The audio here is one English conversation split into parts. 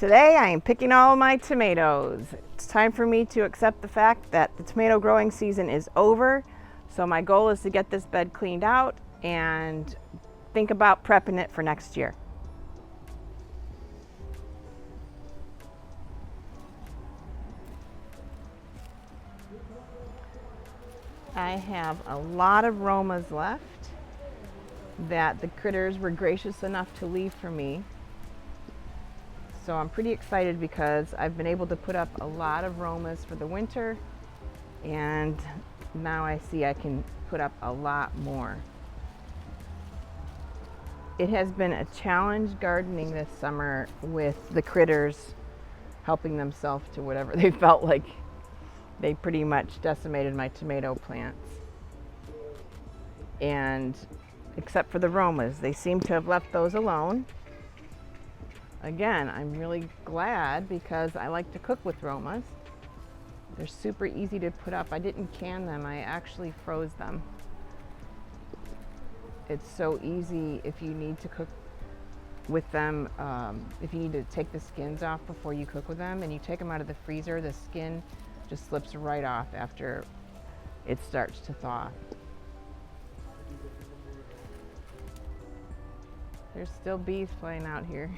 Today I am picking all my tomatoes. It's time for me to accept the fact that the tomato growing season is over. So my goal is to get this bed cleaned out and think about prepping it for next year. I have a lot of Romas left that the critters were gracious enough to leave for me. So I'm pretty excited because I've been able to put up a lot of Romas for the winter, and now I see I can put up a lot more. It has been a challenge gardening this summer with the critters helping themselves to whatever they felt like. They pretty much decimated my tomato plants. And except for the Romas, they seem to have left those alone. Again, I'm really glad because I like to cook with Romas. They're super easy to put up. I didn't can them, I actually froze them. It's so easy if you need to cook with them, if you need to take the skins off before you cook with them and you take them out of the freezer, the skin just slips right off after it starts to thaw. There's still bees flying out here.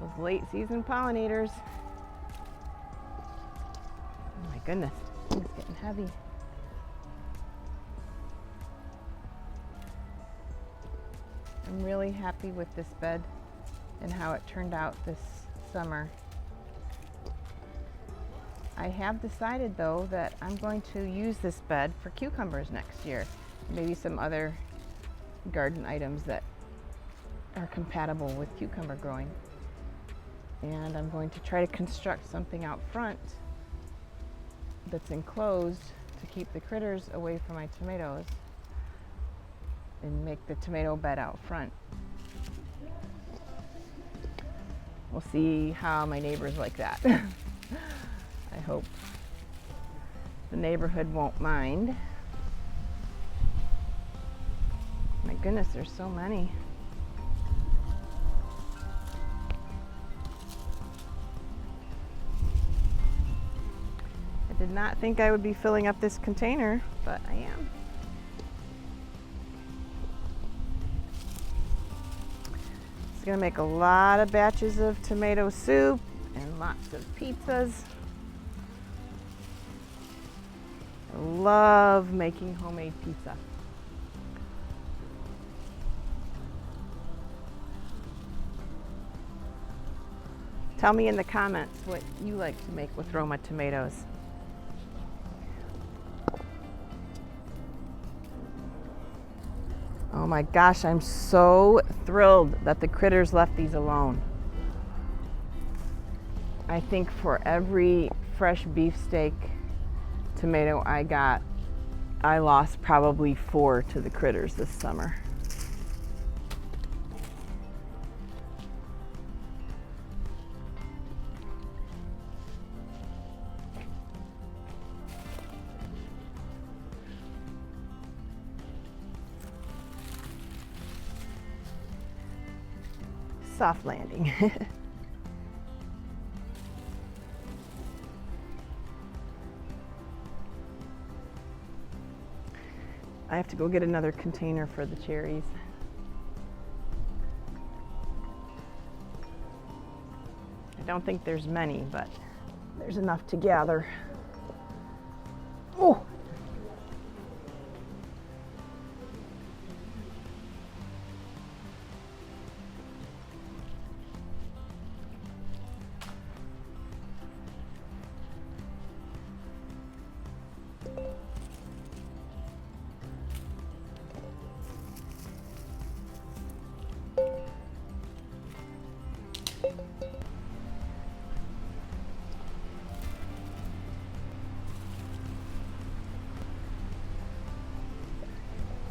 Those late season pollinators. Oh my goodness, it's getting heavy. I'm really happy with this bed and how it turned out this summer. I have decided though that I'm going to use this bed for cucumbers next year. Maybe some other garden items that are compatible with cucumber growing. And I'm going to try to construct something out front that's enclosed to keep the critters away from my tomatoes and make the tomato bed out front. We'll see how my neighbors like that. I hope the neighborhood won't mind. My goodness, there's so many. I did not think I would be filling up this container, but I am. It's gonna make a lot of batches of tomato soup and lots of pizzas. I love making homemade pizza. Tell me in the comments what you like to make with Roma tomatoes. Oh my gosh, I'm so thrilled that the critters left these alone. I think for every fresh beefsteak tomato I got, I lost probably 4 to the critters this summer. Soft landing. I have to go get another container for the cherries. I don't think there's many, but there's enough to gather. Oh!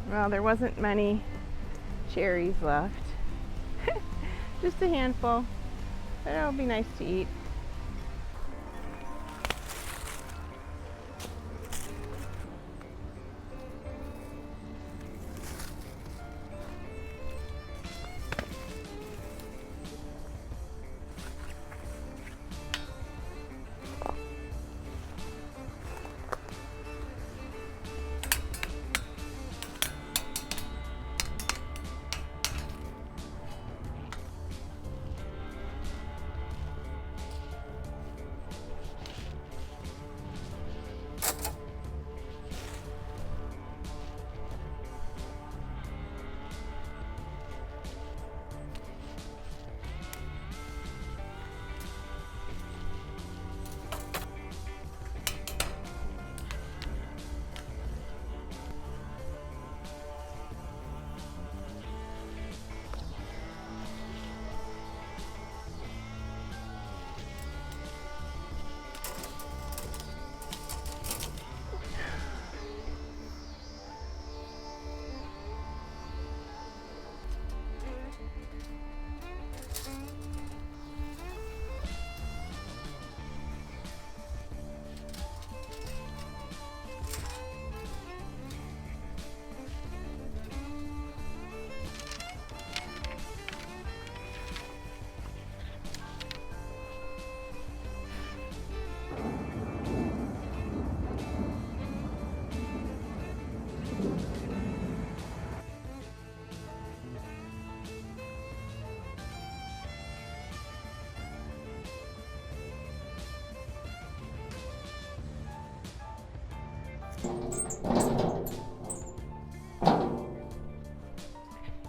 Well, there wasn't many cherries left. Just a handful, but it'll be nice to eat.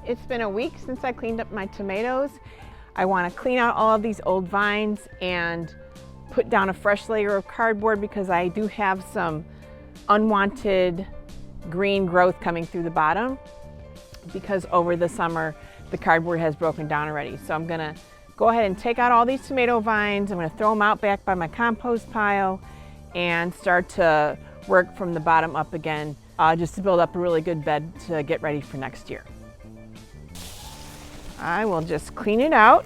It's been a week since I cleaned up my tomatoes. I want to clean out all of these old vines and put down a fresh layer of cardboard because I do have some unwanted green growth coming through the bottom because over the summer the cardboard has broken down already. So I'm gonna go ahead and take out all these tomato vines. I'm gonna throw them out back by my compost pile and start to work from the bottom up again, just to build up a really good bed to get ready for next year. I will just clean it out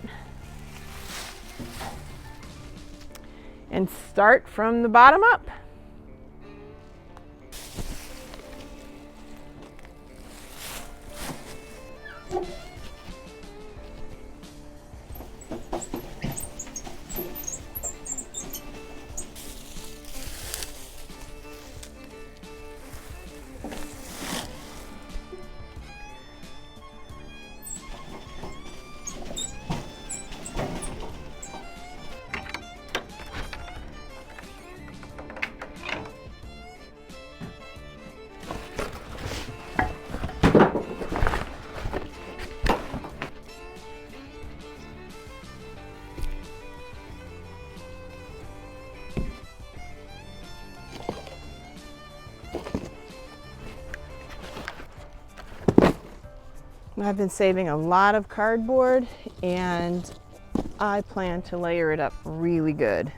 and start from the bottom up. I've been saving a lot of cardboard and I plan to layer it up really good.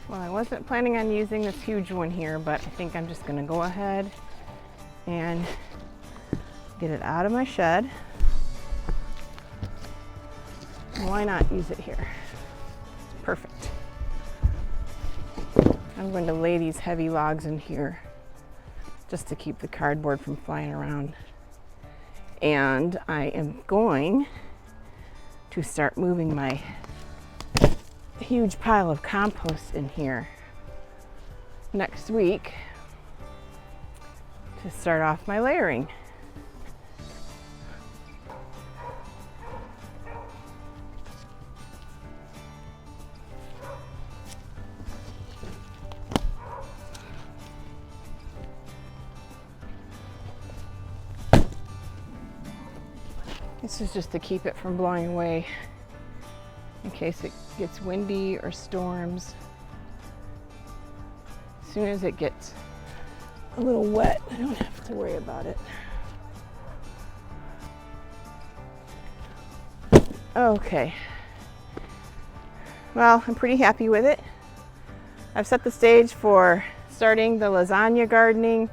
Well, I wasn't planning on using this huge one here, but I think I'm just going to go ahead and get it out of my shed. Why not use it here? It's perfect. I'm going to lay these heavy logs in here just to keep the cardboard from flying around. And I am going to start moving my huge pile of compost in here next week to start off my layering. This is just to keep it from blowing away in case it gets windy or storms. As soon as it gets a little wet, I don't have to worry about it. Okay. Well, I'm pretty happy with it. I've set the stage for starting the lasagna gardening,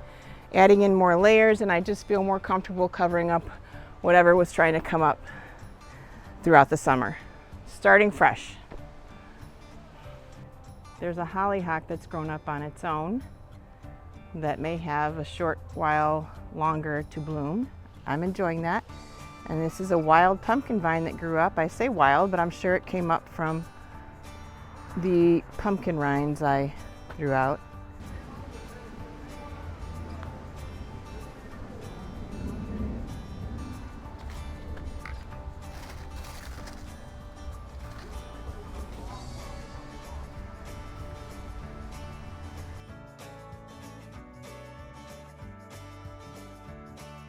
adding in more layers, and I just feel more comfortable covering up whatever was trying to come up throughout the summer. Starting fresh. There's a hollyhock that's grown up on its own that may have a short while longer to bloom. I'm enjoying that. And this is a wild pumpkin vine that grew up. I say wild, but I'm sure it came up from the pumpkin rinds I threw out.